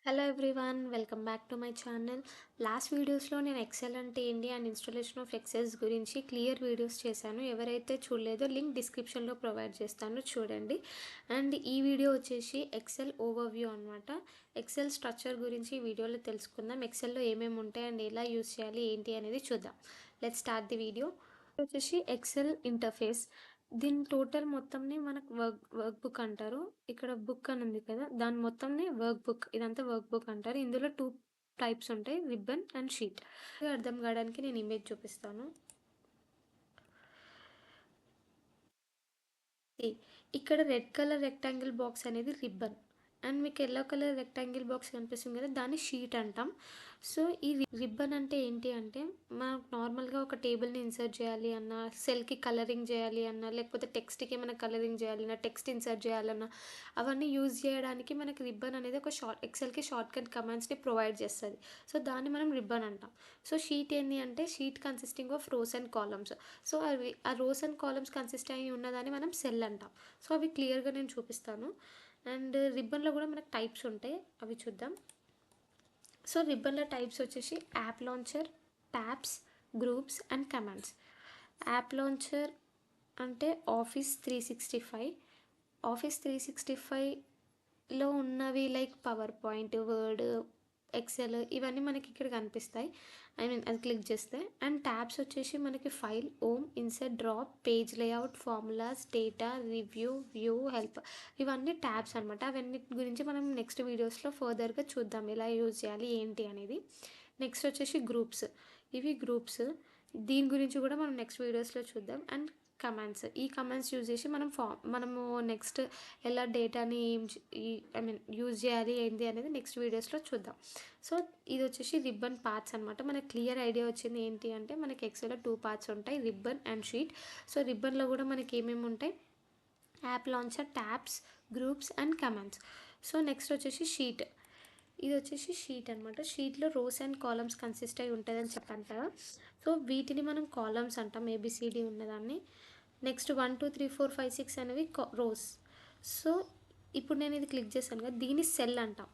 Hello everyone, welcome back to my channel. Last వీడియోస్లో నేను XL అంటే ఏంటి అండ్ ఇన్స్టాలేషన్ ఆఫ్ ఎక్సెల్స్ గురించి క్లియర్ వీడియోస్ చేశాను. ఎవరైతే చూడలేదో లింక్ డిస్క్రిప్షన్లో ప్రొవైడ్ చేస్తాను, చూడండి. అండ్ ఈ వీడియో వచ్చేసి ఎక్సెల్ ఓవర్వ్యూ అనమాట. ఎక్సెల్ స్ట్రక్చర్ గురించి ఈ వీడియోలో తెలుసుకుందాం. ఎక్సెల్లో ఏమేమి ఉంటాయి అండ్ ఎలా యూస్ చేయాలి ఏంటి అనేది చూద్దాం. Let's start the video. వచ్చేసి ఎక్సెల్ ఇంటర్ఫేస్. దీని టోటల్ మొత్తంని మనకు వర్క్ బుక్ అంటారు. ఇక్కడ బుక్ అని ఉంది కదా, దాని మొత్తంని వర్క్ బుక్, ఇదంతా వర్క్ బుక్ అంటారు. ఇందులో 2 టైప్స్ ఉంటాయి, రిబ్బన్ అండ్ షీట్. అర్థం కావడానికి నేను ఇమేజ్ చూపిస్తాను. ఇక్కడ రెడ్ కలర్ రెక్టాంగిల్ బాక్స్ అనేది రిబ్బన్, అండ్ మీకు ఎల్లో కలర్ రెక్టాంగిల్ బాక్స్ కనిపిస్తుంది కదా, దాన్ని షీట్ అంటాం. సో ఈ రిబ్బన్ అంటే ఏంటి అంటే, మనం నార్మల్గా ఒక టేబుల్ని ఇన్సర్ట్ చేయాలి అన్న, సెల్కి కలరింగ్ చేయాలి అన్న, లేకపోతే టెక్స్ట్కి ఏమైనా కలరింగ్ చేయాలన్నా, టెక్స్ట్ ఇన్సర్ట్ చేయాలన్నా, అవన్నీ యూజ్ చేయడానికి మనకి రిబ్బన్ అనేది ఒక ఎక్సెల్కి షార్ట్ కట్ కమాండ్స్ని ప్రొవైడ్ చేస్తుంది. సో దాన్ని మనం రిబ్బన్ అంటాం. సో షీట్ ఏంటి అంటే, sheet consisting of rows and columns. So అవి ఆ రోస్ అండ్ కాలమ్స్ కన్సిస్ట్ అయ్యి ఉన్నదాన్ని మనం సెల్ అంటాం. సో అవి క్లియర్గా నేను చూపిస్తాను. అండ్ రిబ్బన్లో కూడా మనకు టైప్స్ ఉంటాయి, అవి చూద్దాం. సో రిబ్బన్లో టైప్స్ వచ్చేసి app launcher, tabs, groups and commands. App launcher అంటే ఆఫీస్ 365లో ఉన్నవి like PowerPoint, Word, Excel, ఇవన్నీ మనకి ఇక్కడ కనిపిస్తాయి. అది క్లిక్ చేస్తే. అండ్ ట్యాబ్స్ వచ్చేసి మనకి file, home, insert, drop, page layout, formulas, data, review, view, help, ఇవన్నీ ట్యాబ్స్ అనమాట. అవన్నీ గురించి మనం నెక్స్ట్ వీడియోస్లో ఫర్దర్గా చూద్దాం, ఎలా యూజ్ చేయాలి ఏంటి అనేది. నెక్స్ట్ వచ్చేసి గ్రూప్స్. ఇవి గ్రూప్స్, దీని గురించి కూడా మనం నెక్స్ట్ వీడియోస్లో చూద్దాం. అండ్ కమాండ్స్, ఈ కమాండ్స్ యూజ్ చేసి మనము నెక్స్ట్ ఎలా డేటాని యూజ్ చేయాలి ఏంటి అనేది నెక్స్ట్ వీడియోస్లో చూద్దాం. సో ఇది వచ్చేసి రిబ్బన్ పార్ట్స్ అనమాట. మనకు క్లియర్ ఐడియా వచ్చింది ఏంటి అంటే, మనకి ఎక్సెల్లో 2 పార్ట్స్ ఉంటాయి, రిబ్బన్ అండ్ షీట్. సో రిబ్బన్లో కూడా మనకి ఏమేమి ఉంటాయి, app launcher, tabs, groups and commands. So next వచ్చేసి షీట్. ఇది వచ్చేసి షీట్ అనమాట. షీట్లో రోస్ అండ్ కాలమ్స్ కన్సిస్ట్ అయి ఉంటుందని చెప్పాను కదా. సో వీటిని మనం కాలమ్స్ అంటాం, ఏబిసిడి ఉన్నదాన్ని. నెక్స్ట్ 1 2 3 4 5 6 అనేవి రోస్. సో ఇప్పుడు నేను ఇది క్లిక్ చేశాను కదా, దీన్ని సెల్ అంటాం.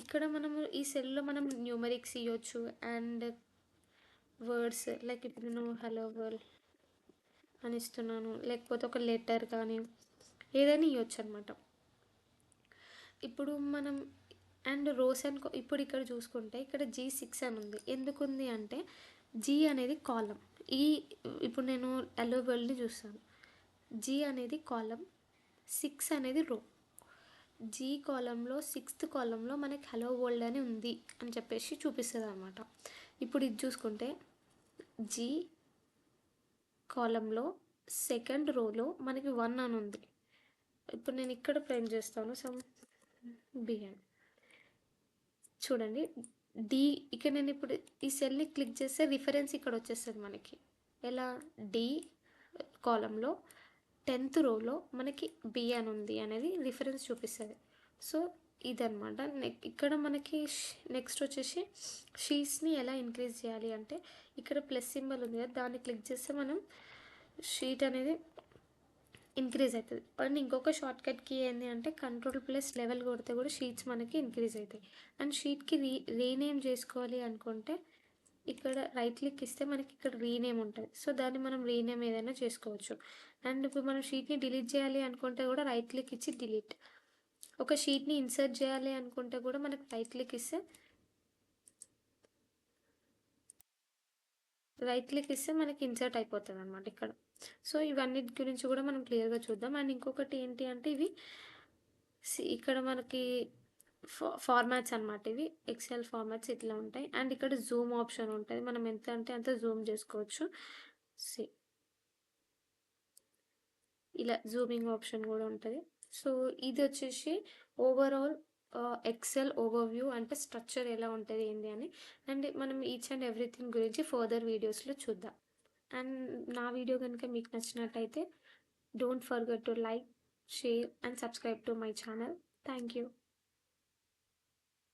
ఇక్కడ మనము ఈ సెల్లో మనం న్యూమరిక్స్ ఇవ్వచ్చు అండ్ వర్డ్స్, లైక్ ఇప్పుడు నేను హలో వరల్డ్ అని ఇస్తున్నాను, లేకపోతే ఒక లెటర్ కానీ ఏదైనా ఇవ్వచ్చు అనమాట. ఇప్పుడు మనం అండ్ రోస్ అండ్ ఇప్పుడు ఇక్కడ చూసుకుంటే ఇక్కడ G6 అని ఉంది. ఎందుకు ఉంది అంటే, జీ అనేది కాలం. ఈ ఇప్పుడు నేను హలో వరల్డ్ని చూస్తాను, జీ అనేది కాలం, 6 అనేది రో. జీ కాలంలో 6th కాలంలో మనకి హలో వరల్డ్ అని ఉంది అని చెప్పేసి చూపిస్తుంది అనమాట. ఇప్పుడు ఇది చూసుకుంటే జీ కాలంలో 2nd రోలో మనకి 1 అని ఉంది. ఇప్పుడు నేను ఇక్కడ ప్రింట్ చేస్తాను, బిఎన్ చూడండి. డి, ఇక్కడ నేను ఇప్పుడు ఈ సెల్ని క్లిక్ చేస్తే రిఫరెన్స్ ఇక్కడ వచ్చేస్తుంది మనకి. ఎలా, డి కాలంలో 10th రోలో మనకి బి అని ఉంది అనేది రిఫరెన్స్ చూపిస్తుంది. సో ఇదనమాట. ఇక్కడ మనకి నెక్స్ట్ వచ్చేసి షీట్స్ని ఎలా ఇంక్రీజ్ చేయాలి అంటే, ఇక్కడ ప్లస్ సింబల్ ఉంది కదా, దాన్ని క్లిక్ చేస్తే మనం షీట్ అనేది ఇంక్రీజ్ అవుతుంది. అండ్ ఇంకొక షార్ట్ కట్ కీ ఏంటి అంటే, Ctrl+11 కొడితే కూడా షీట్స్ మనకి ఇంక్రీజ్ అవుతాయి. అండ్ షీట్కి రీనేమ్ చేసుకోవాలి అనుకుంటే, ఇక్కడ రైట్ క్లిక్ ఇస్తే మనకి ఇక్కడ రీనేమ్ ఉంటుంది. సో దాన్ని మనం రీనేమ్ ఏదైనా చేసుకోవచ్చు. అండ్ ఇప్పుడు మనం షీట్ని డిలీట్ చేయాలి అనుకుంటే కూడా రైట్ క్లిక్ ఇచ్చి డిలీట్. ఒక షీట్ని ఇన్సర్ట్ చేయాలి అనుకుంటే కూడా మనకి రైట్ క్లిక్ ఇస్తే మనకి ఇన్సర్ట్ అయిపోతుంది అనమాట ఇక్కడ. సో ఇవన్నీ గురించి కూడా మనం క్లియర్గా చూద్దాం. అండ్ ఇంకొకటి ఏంటి అంటే, ఇవి ఇక్కడ మనకి ఫార్మాట్స్ అనమాట. ఇవి ఎక్సెల్ ఫార్మాట్స్ ఇట్లా ఉంటాయి. అండ్ ఇక్కడ జూమ్ ఆప్షన్ ఉంటుంది, మనం ఎంత అంటే అంత జూమ్ చేసుకోవచ్చు. సి ఇలా జూమింగ్ ఆప్షన్ కూడా ఉంటుంది. సో ఇది వచ్చేసి ఓవరాల్ ఎక్సెల్ ఓవర్వ్యూ, అంటే స్ట్రక్చర్ ఎలా ఉంటుంది ఏంటి అని. అండ్ మనం ఈచ్ అండ్ ఎవ్రీథింగ్ గురించి ఫర్దర్ వీడియోస్లో చూద్దాం. అండ్ నా వీడియో కనుక మీకు నచ్చినట్టయితే don't forget to like, share and subscribe to my channel. Thank you.